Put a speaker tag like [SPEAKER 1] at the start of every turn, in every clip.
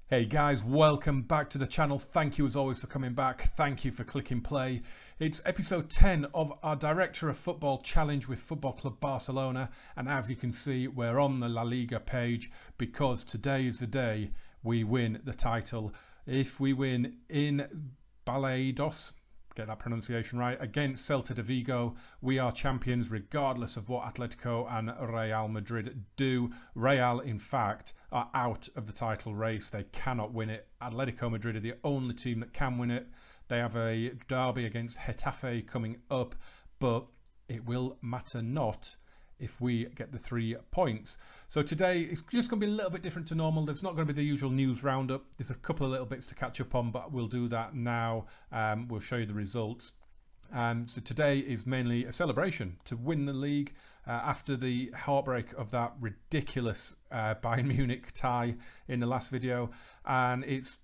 [SPEAKER 1] Hey guys, welcome back to the channel. Thank you as always for coming back. Thank you for clicking play. It's episode 10 of our Director of Football Challenge with Football Club Barcelona, and as you can see, we're on the La Liga page because today is the day we win the title. If we win in Balaidos, get that pronunciation right, against Celta de Vigo, we are champions regardless of what Atletico and Real Madrid do. Real, in fact, are out of the title race. They cannot win it. Atletico Madrid are the only team that can win it. They have a derby against Getafe coming up, but it will matter not if we get the 3 points. So today it's just going to be a little bit different to normal. There's not going to be the usual news roundup. There's a couple of little bits to catch up on, but we'll do that now. We'll show you the results. So today is mainly a celebration to win the league after the heartbreak of that ridiculous Bayern Munich tie in the last video, and it's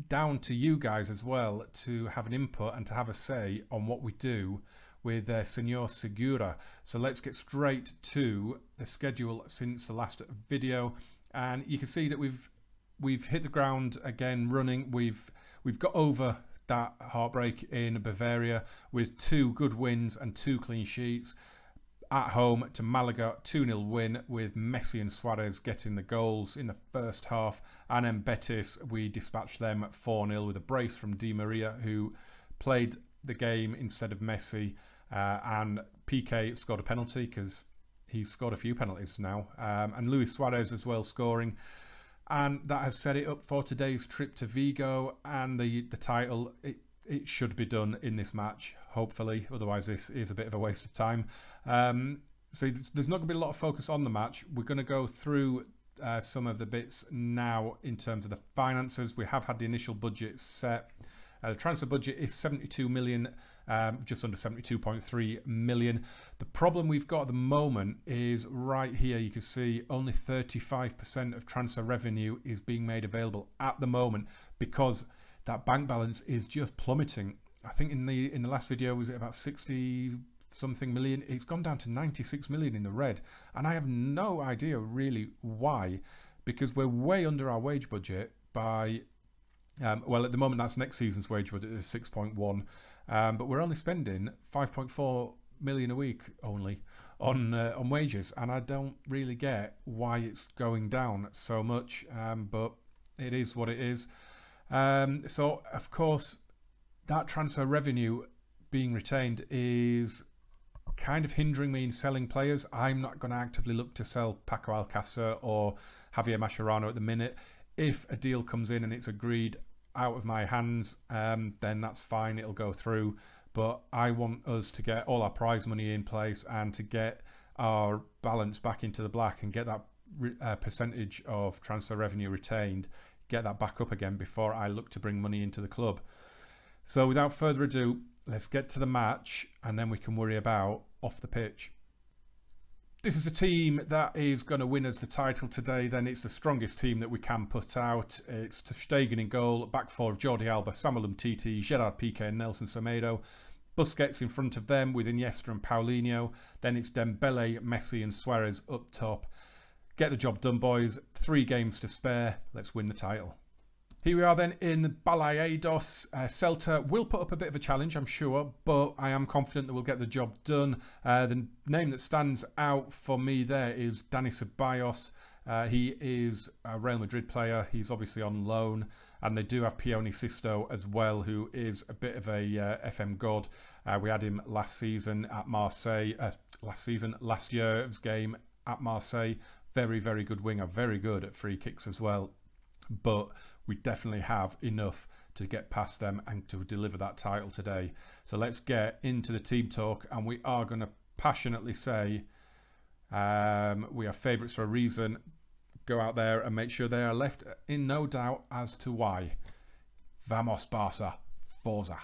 [SPEAKER 1] down to you guys as well to have an input and to have a say on what we do with Senor Segura. So let's get straight to the schedule since the last video, and you can see that we've hit the ground again running. We've got over that heartbreak in Bavaria with 2 good wins and 2 clean sheets. At home to Malaga, 2-0 win with Messi and Suarez getting the goals in the first half, and then Betis, we dispatched them at 4-0 with a brace from Di Maria, who played the game instead of Messi, and Piqué scored a penalty because he's scored a few penalties now, and Luis Suarez as well scoring, and that has set it up for today's trip to Vigo and the title. It should be done in this match, hopefully, otherwise this is a bit of a waste of time. So there's not going to be a lot of focus on the match. We're going to go through some of the bits now in terms of the finances. We have had the initial budget set. The transfer budget is 72 million, just under 72.3 million. The problem we've got at the moment is right here. You can see only 35% of transfer revenue is being made available at the moment because that bank balance is just plummeting. I think in the last video was it about 60 something million. It's gone down to 96 million in the red, and I have no idea really why, because we're way under our wage budget by well, at the moment that's next season's wage budget is 6.1, but we're only spending 5.4 million a week only on wages, and I don't really get why it's going down so much, but it is what it is. So of course that transfer revenue being retained is kind of hindering me in selling players. I'm not going to actively look to sell Paco Alcácer or Javier Mascherano at the minute. If a deal comes in and it's agreed out of my hands, then that's fine, it'll go through, but I want us to get all our prize money in place and to get our balance back into the black and get that percentage of transfer revenue retained, get that back up again before I look to bring money into the club. So without further ado, let's get to the match and then we can worry about off the pitch. This is a team that is going to win us the title today. Then it's the strongest team that we can put out. It's ter Stegen in goal, back four of Jordi Alba, Samuel Umtiti, Gerard Piqué and Nelson Semedo. Busquets in front of them with Iniesta and Paulinho. Then it's Dembele, Messi and Suarez up top. Get the job done, boys. 3 games to spare. Let's win the title. Here we are then in the Balaidos. Celta will put up a bit of a challenge, I'm sure, but I am confident that we'll get the job done. The name that stands out for me there is Dani Ceballos. He is a Real Madrid player. He's obviously on loan, and they do have Pione Sisto as well, who is a bit of a FM god. We had him last season at Marseille. Last year's game at Marseille. Very, very good winger. Very good at free kicks as well. But we definitely have enough to get past them and to deliver that title today. So let's get into the team talk, and we are going to passionately say we are favourites for a reason. Go out there and make sure they are left in no doubt as to why. Vamos Barça, Forza.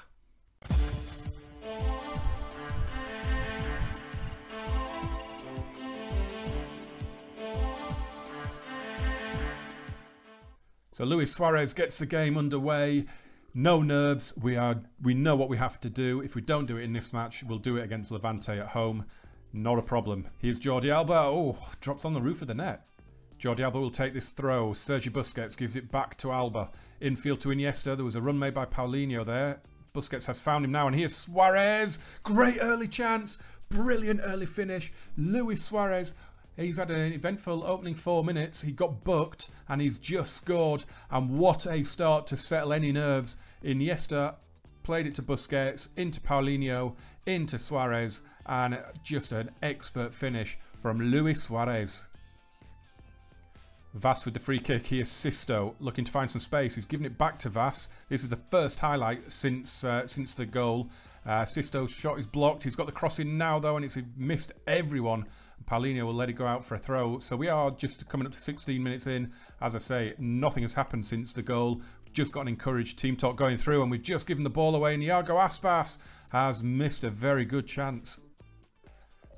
[SPEAKER 1] So Luis Suarez gets the game underway. No nerves. We know what we have to do. If we don't do it in this match, we'll do it against Levante at home. Not a problem. Here's Jordi Alba. Oh, drops on the roof of the net. Jordi Alba will take this throw. Sergi Busquets gives it back to Alba. Infield to Iniesta. There was a run made by Paulinho there. Busquets has found him now, and here's Suarez. Great early chance. Brilliant early finish. Luis Suarez. He's had an eventful opening 4 minutes. He got booked, and he's just scored. And what a start to settle any nerves. Iniesta played it to Busquets, into Paulinho, into Suarez, and just an expert finish from Luis Suarez. Vass with the free kick. Here's Sisto looking to find some space. He's giving it back to Vass. This is the first highlight since the goal. Sisto's shot is blocked. He's got the cross in now though, and it's missed everyone. Paulinho will let it go out for a throw. So we are just coming up to 16 minutes in. As I say, nothing has happened since the goal. Just got an encouraged team talk going through, and we've just given the ball away. And Iago Aspas has missed a very good chance.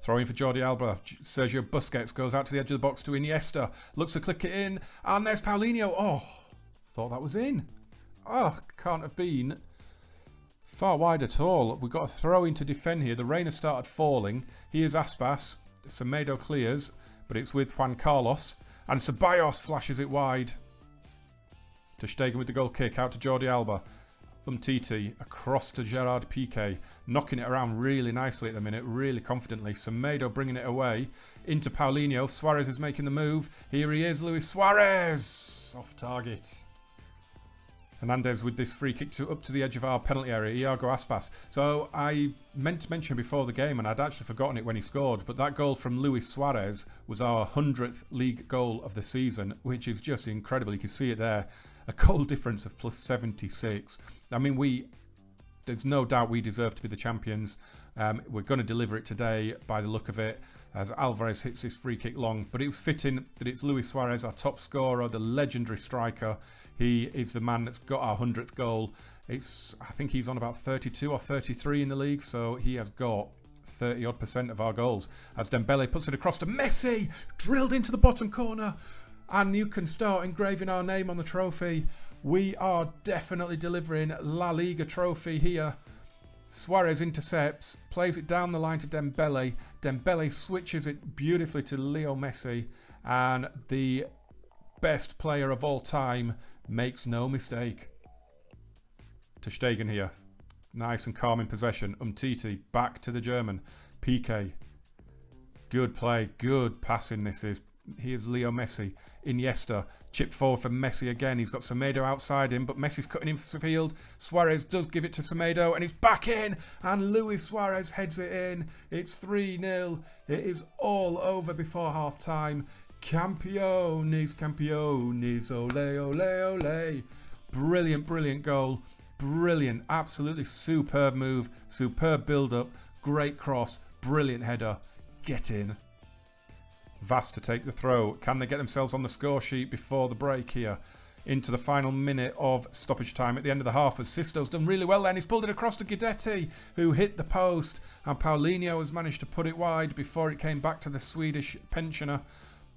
[SPEAKER 1] Throwing for Jordi Alba. Sergio Busquets goes out to the edge of the box to Iniesta. Looks to click it in. And there's Paulinho. Oh, thought that was in. Oh, can't have been far wide at all. We've got a throw in to defend here. The rain has started falling. Here's Aspas. Semedo clears, but it's with Juan Carlos. And Ceballos flashes it wide. Ter Stegen with the goal kick. Out to Jordi Alba. Umtiti across to Gerard Piqué, knocking it around really nicely at the minute, really confidently. Semedo bringing it away into Paulinho. Suarez is making the move. Here he is, Luis Suarez, off target. Hernandez with this free kick up to the edge of our penalty area. Iago Aspas. So I meant to mention before the game, and I'd actually forgotten it when he scored, but that goal from Luis Suarez was our 100th league goal of the season, which is just incredible. You can see it there. A goal difference of plus 76. I mean, there's no doubt we deserve to be the champions. We're going to deliver it today by the look of it, as Alvarez hits his free kick long. But it was fitting that it's Luis Suarez, our top scorer, the legendary striker. He is the man that's got our 100th goal. I think he's on about 32 or 33 in the league, so he has got 30% of our goals. As Dembele puts it across to Messi, drilled into the bottom corner. And you can start engraving our name on the trophy. We are definitely delivering La Liga trophy here. Suarez intercepts, plays it down the line to Dembele. Dembele switches it beautifully to Leo Messi. And the best player of all time makes no mistake. Ter Stegen here. Nice and calm in possession. Umtiti back to the German. Piqué. Good play, good passing this is. Here's Leo Messi. Iniesta. Chip forward for Messi again. He's got Semedo outside him, but Messi's cutting in for the field. Suarez does give it to Semedo, and it's back in. And Luis Suarez heads it in. It's 3-0. It is all over before half-time. Campeones, campeones. Ole, ole, ole. Brilliant, brilliant goal. Brilliant. Absolutely superb move. Superb build-up. Great cross. Brilliant header. Get in. Vass to take the throw. Can they get themselves on the score sheet before the break here? Into the final minute of stoppage time at the end of the half. But Sisto's done really well then. He's pulled it across to Guidetti, who hit the post. And Paulinho has managed to put it wide before it came back to the Swedish pensioner.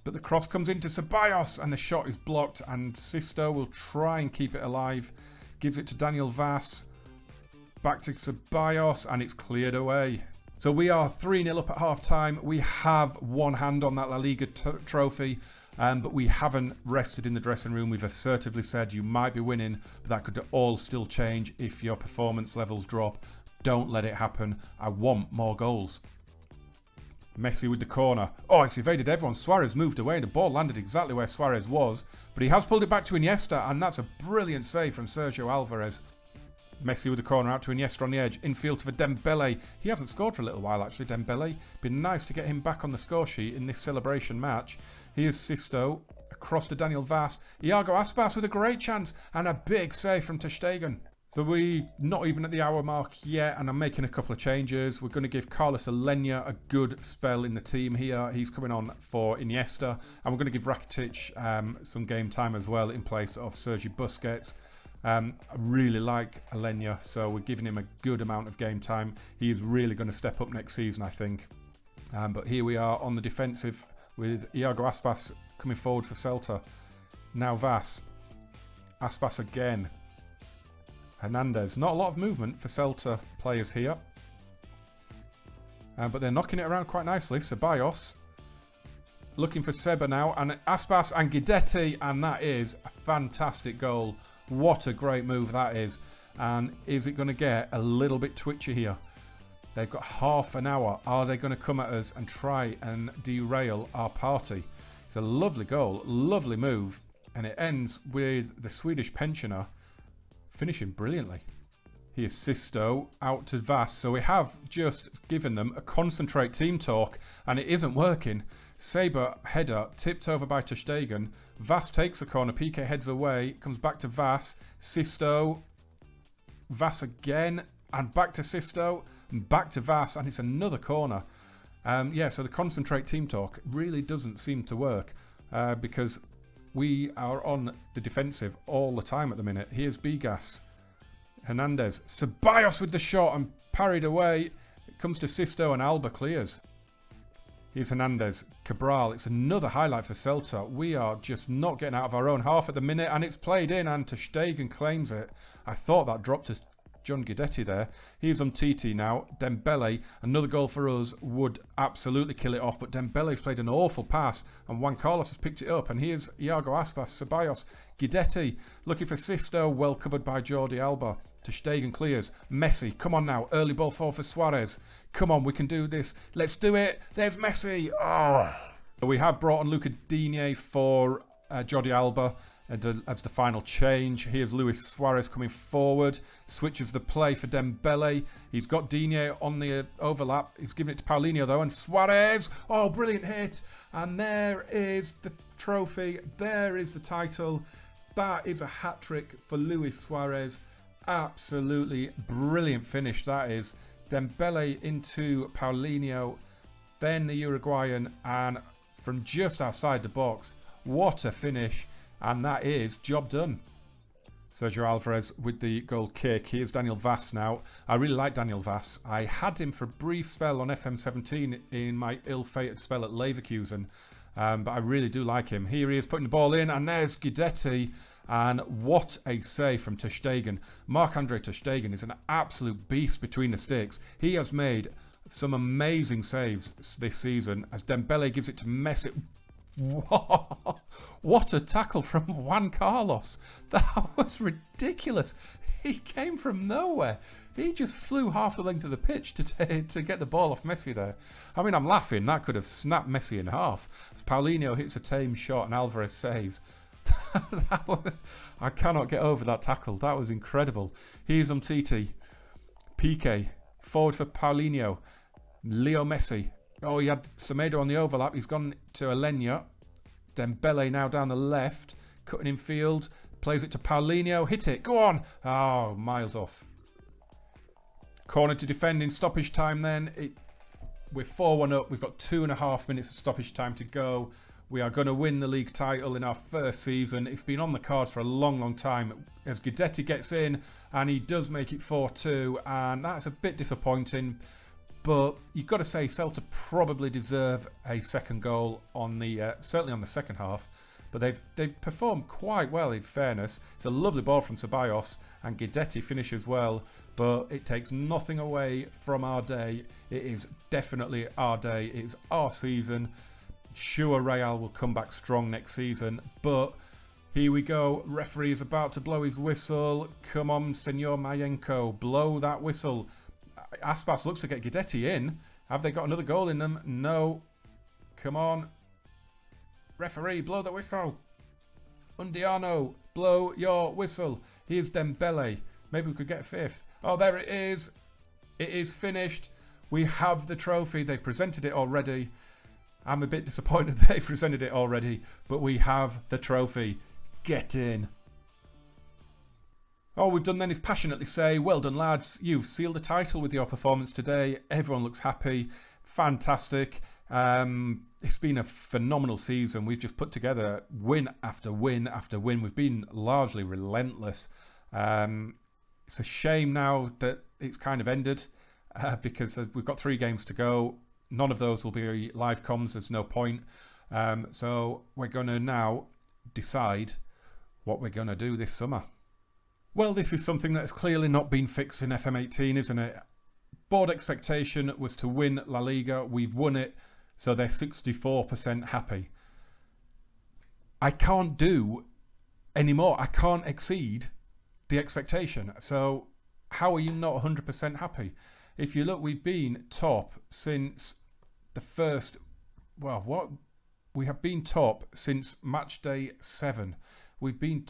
[SPEAKER 1] But the cross comes into Ceballos, and the shot is blocked. And Sisto will try and keep it alive. Gives it to Daniel Vass. Back to Ceballos, and it's cleared away. So we are 3-0 up at half-time. We have one hand on that La Liga trophy, but we haven't rested in the dressing room. We've assertively said you might be winning, but that could all still change if your performance levels drop. Don't let it happen. I want more goals. Messi with the corner. Oh, it's evaded everyone. Suarez moved away. The ball landed exactly where Suarez was, but he has pulled it back to Iniesta, and that's a brilliant save from Sergio Alvarez. Messi with the corner out to Iniesta on the edge. Infield for Dembele. He hasn't scored for a little while actually, Dembele. Been nice to get him back on the score sheet in this celebration match. Here's Sisto. Across to Daniel Vass. Iago Aspas with a great chance. And a big save from Ter Stegen. So we're not even at the hour mark yet, and I'm making a couple of changes. We're going to give Carlos Alenya a good spell in the team here. He's coming on for Iniesta. And we're going to give Rakitic some game time as well in place of Sergi Busquets. I really like Alenya, so we're giving him a good amount of game time. He is really going to step up next season, I think. But here we are on the defensive with Iago Aspas coming forward for Celta. Now Vass. Aspas again. Hernandez. Not a lot of movement for Celta players here. But they're knocking it around quite nicely. Ceballos. looking for Seba now, and Aspas and Guidetti, and that is a fantastic goal. What a great move that is. And is it going to get a little bit twitchy here? They've got half an hour. Are they going to come at us and try and derail our party? It's a lovely goal, lovely move, and it ends with the Swedish pensioner finishing brilliantly. Here's Sisto out to Vass, so we have just given them a concentrate team talk, and it isn't working. Saber header tipped over by ter Stegen. Vass takes the corner, PK heads away, comes back to Vass, Sisto, Vass again, and back to Sisto, and back to Vass, and it's another corner. Yeah, so the concentrate team talk really doesn't seem to work because we are on the defensive all the time at the minute. Here's Bigas. Hernandez. Ceballos with the shot and parried away. It comes to Sisto and Alba clears. Here's Hernandez. Cabral. It's another highlight for Celta. We are just not getting out of our own half at the minute, and it's played in, and ter Stegen claims it. I thought that dropped to John Guidetti there. Here's Umtiti now. Dembele, another goal for us, would absolutely kill it off, but Dembele's played an awful pass, and Juan Carlos has picked it up, and here's Iago Aspas, Ceballos, Guidetti, looking for Sisto, well covered by Jordi Alba. Ter Stegen clears. Messi, come on now. Early ball forward for Suarez. Come on, we can do this. Let's do it. There's Messi. Oh. We have brought on Luca Digne for Jordi Alba as the final change. Here's Luis Suarez coming forward. Switches the play for Dembele. He's got Digne on the overlap. He's giving it to Paulinho though. And Suarez. Oh, brilliant hit. And there is the trophy. There is the title. That is a hat-trick for Luis Suarez. Absolutely brilliant finish that is. Dembele into Paulinho, then the Uruguayan, and from just outside the box, what a finish, and that is job done. Sergio Alvarez with the goal kick. Here's Daniel Vass now. I really like Daniel Vass. I had him for a brief spell on FM17 in my ill-fated spell at Leverkusen, but I really do like him. Here he is putting the ball in, and there's Guidetti. And what a save from ter Stegen. Marc-Andre ter Stegen is an absolute beast between the sticks. He has made some amazing saves this season as Dembele gives it to Messi. What a tackle from Juan Carlos. That was ridiculous. He came from nowhere. He just flew half the length of the pitch to get the ball off Messi there. I mean, I'm laughing. That could have snapped Messi in half. As Paulinho hits a tame shot and Alvarez saves. I cannot get over that tackle. That was incredible. Here's Umtiti. PK. Forward for Paulinho. Leo Messi. Oh, he had Semedo on the overlap. He's gone to Alenya. Dembele now down the left. Cutting in field. Plays it to Paulinho. Hit it. Go on. Oh, miles off. Corner to defend in stoppage time then. We're 4-1 up. We've got 2.5 minutes of stoppage time to go. We are going to win the league title in our first season. It's been on the cards for a long, long time. As Guidetti gets in, and he does make it 4-2, and that's a bit disappointing. But you've got to say, Celta probably deserve a second goal on the certainly on the second half. But they've performed quite well, in fairness. It's a lovely ball from Ceballos, and Guidetti finishes well. But it takes nothing away from our day. It is definitely our day. It's our season. Sure, Real will come back strong next season, but here we go. Referee is about to blow his whistle. Come on, Senor Mayenko, blow that whistle. Aspas looks to get Guidetti in. Have they got another goal in them? No. Come on. Referee, blow the whistle. Undiano, blow your whistle. Here's Dembele. Maybe we could get fifth. Oh, there it is. It is finished. We have the trophy. They've presented it already. I'm a bit disappointed they've presented it already, but we have the trophy. Get in. All we've done then is passionately say, well done lads, you've sealed the title with your performance today. Everyone looks happy. Fantastic. It's been a phenomenal season. We've just put together win after win after win. We've been largely relentless. It's a shame now that it's kind of ended because we've got 3 games to go. None of those will be live comms. There's no point. So we're going to now decide what we're going to do this summer. Well, this is something that has clearly not been fixed in FM18, isn't it? Board expectation was to win La Liga. We've won it. So they're 64% happy. I can't do any more. I can't exceed the expectation. So how are you not 100% happy? If you look, we've been top since the first, well, what? We have been top since match day 7. We've been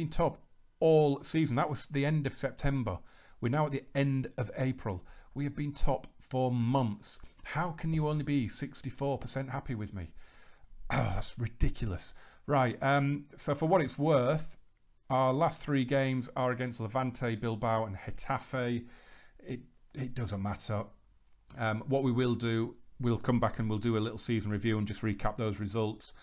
[SPEAKER 1] top all season. That was the end of September. We're now at the end of April. We have been top for months. How can you only be 64% happy with me? Oh, that's ridiculous. Right, so for what it's worth, our last 3 games are against Levante, Bilbao and Getafe. It doesn't matter. What we will do, we'll come back and we'll do a little season review and just recap those results.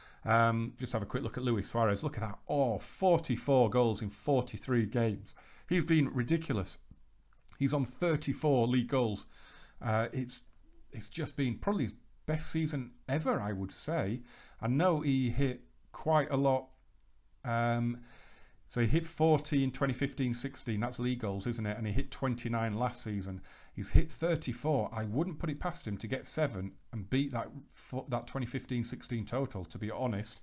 [SPEAKER 1] Just have a quick look at Luis Suarez. Look at that. Oh, 44 goals in 43 games. He's been ridiculous. He's on 34 league goals. It's just been probably his best season ever, I would say. I know he hit quite a lot. So he hit 40 in 2015-16. That's league goals, isn't it? And he hit 29 last season. He's hit 34. I wouldn't put it past him to get 7 and beat that 2015-16 total, to be honest.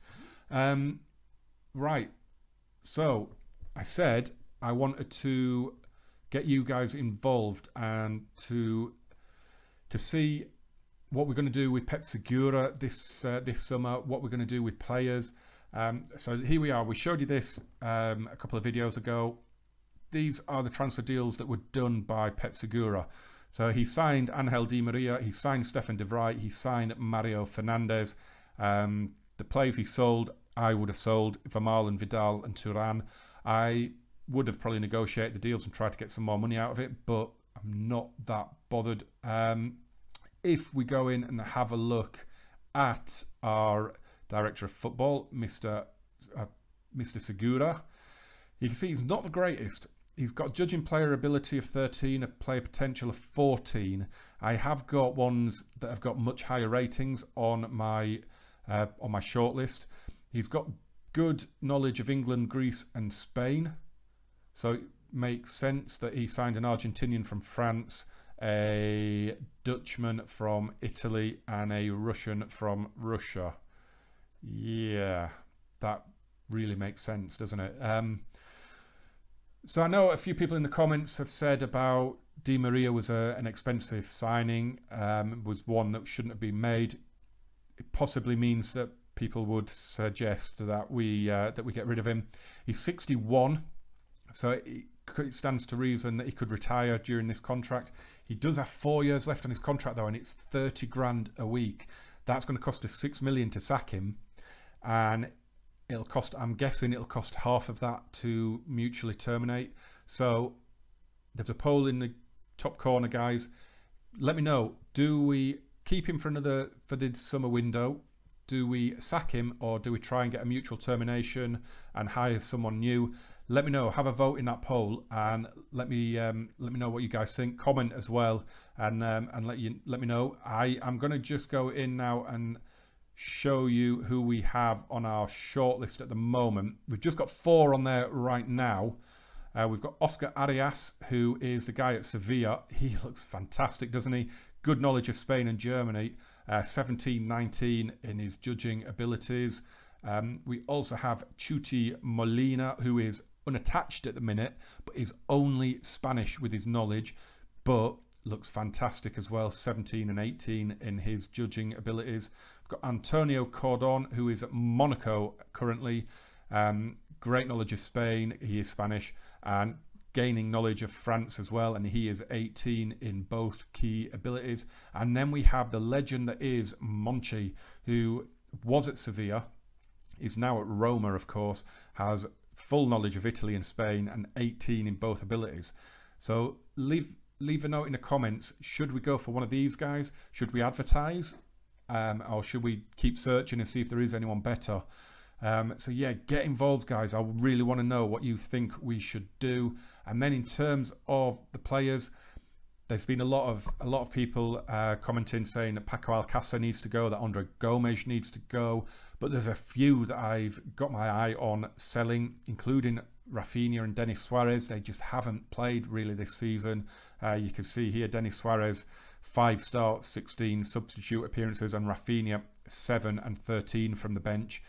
[SPEAKER 1] Right. So I said I wanted to get you guys involved and to see what we're going to do with Pep Segura this summer, what we're going to do with players. So here we are. We showed you this a couple of videos ago. These are the transfer deals that were done by Pep Segura. So he signed Angel Di Maria, he signed Stefan de Vrij, he signed Mario Fernandes. The players he sold, I would have sold Vermaelen and Vidal and Turan. I would have probably negotiated the deals and tried to get some more money out of it, but I'm not that bothered. If we go in and have a look at our director of football, Mr. Segura, you can see he's not the greatest. He's got judging player ability of 13, a player potential of 14. I have got ones that have got much higher ratings on my shortlist. He's got good knowledge of England, Greece and Spain. So it makes sense that he signed an Argentinian from France, a Dutchman from Italy and a Russian from Russia. Yeah, that really makes sense, doesn't it? So I know a few people in the comments have said about Di Maria was an expensive signing, was one that shouldn't have been made. It possibly means that people would suggest that we get rid of him. He's 61, so it stands to reason that he could retire during this contract. He does have 4 years left on his contract though, and it's 30 grand a week. That's going to cost us 6 million to sack him, and it'll cost, I'm guessing it'll cost half of that to mutually terminate. So there's a poll in the top corner, guys. Let me know, do we keep him for the summer window? Do we sack him, or do we try and get a mutual termination and hire someone new? Let me know. Have a vote in that poll, and let me know what you guys think. Comment as well, and let me know. I am going to just go in now and show you who we have on our shortlist at the moment. We've just got 4 on there right now. We've got Oscar Arias, who is the guy at Sevilla. He looks fantastic, doesn't he? Good knowledge of Spain and Germany. 17-19 in his judging abilities. We also have Chuti Molina, who is unattached at the minute, but is only Spanish with his knowledge, but looks fantastic as well. 17 and 18 in his judging abilities. We've got Antonio Cordon, who is at Monaco currently. Great knowledge of Spain. He is Spanish, and gaining knowledge of France as well, and he is 18 in both key abilities. And then we have the legend that is Monchi, who was at Sevilla, is now at Roma, of course, has full knowledge of Italy and Spain, and 18 in both abilities. So leave a note in the comments. Should we go for one of these guys? Should we advertise? Or should we keep searching and see if there is anyone better? So yeah, get involved, guys. I really want to know what you think we should do. And then in terms of the players, there's been a lot of people commenting saying that Paco Alcácer needs to go, that Andre Gomes needs to go, but there's a few that I've got my eye on selling, including Rafinha and Denis Suarez, they just haven't played really this season. You can see here Denis Suarez 5 starts, 16 substitute appearances, and Rafinha 7 and 13 from the bench.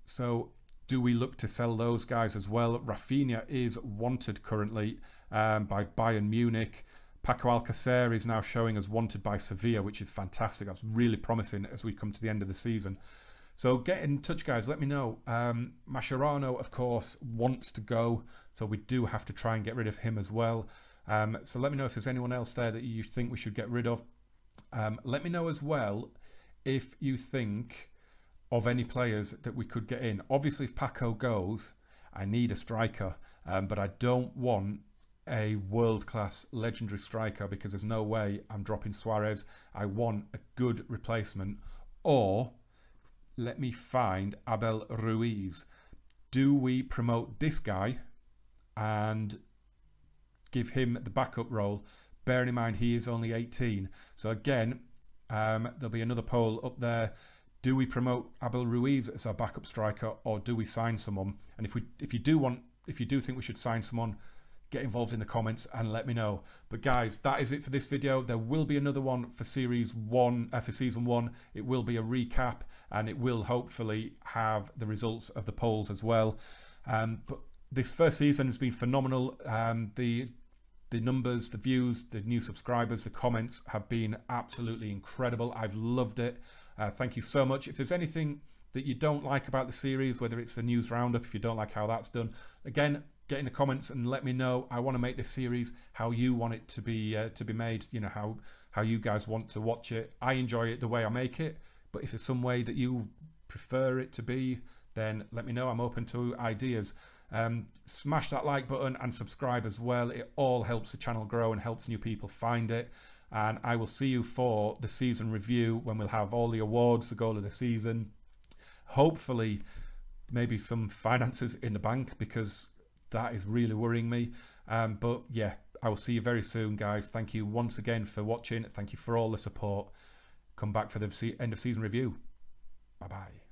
[SPEAKER 1] So do we look to sell those guys as well? Rafinha is wanted currently by Bayern Munich. Paco Alcacer is now showing as wanted by Sevilla, which is fantastic. That's really promising as we come to the end of the season. So get in touch, guys. Let me know. Mascherano, of course, wants to go, so we do have to try and get rid of him as well. So let me know if there's anyone else there that you think we should get rid of. Let me know as well if you think of any players that we could get in. Obviously, if Paco goes, I need a striker, but I don't want a world-class legendary striker because there's no way I'm dropping Suarez. I want a good replacement, or let me find Abel Ruiz. Do we promote this guy and give him the backup role, bearing in mind he is only 18? So again, there'll be another poll up there. Do we promote Abel Ruiz as our backup striker, or do we sign someone? And if you do think we should sign someone, get involved in the comments and let me know. But guys, that is it for this video. There will be another one for season 1. It will be a recap, and it will hopefully have the results of the polls as well. But this first season has been phenomenal. The numbers, the views, the new subscribers, the comments have been absolutely incredible. I've loved it. Thank you so much. If there's anything that you don't like about the series, whether it's the news roundup, if you don't like how that's done, again, get in the comments and let me know. I want to make this series how you want it to be made. You know, how you guys want to watch it. I enjoy it the way I make it, but if there's some way that you prefer it to be, then let me know. I'm open to ideas. Smash that like button and subscribe as well. It all helps the channel grow and helps new people find it. And I will see you for the season review when we'll have all the awards, the goal of the season. Hopefully, maybe some finances in the bank, because that is really worrying me. But yeah, I will see you very soon, guys. Thank you once again for watching. Thank you for all the support. Come back for the end of season review. Bye bye.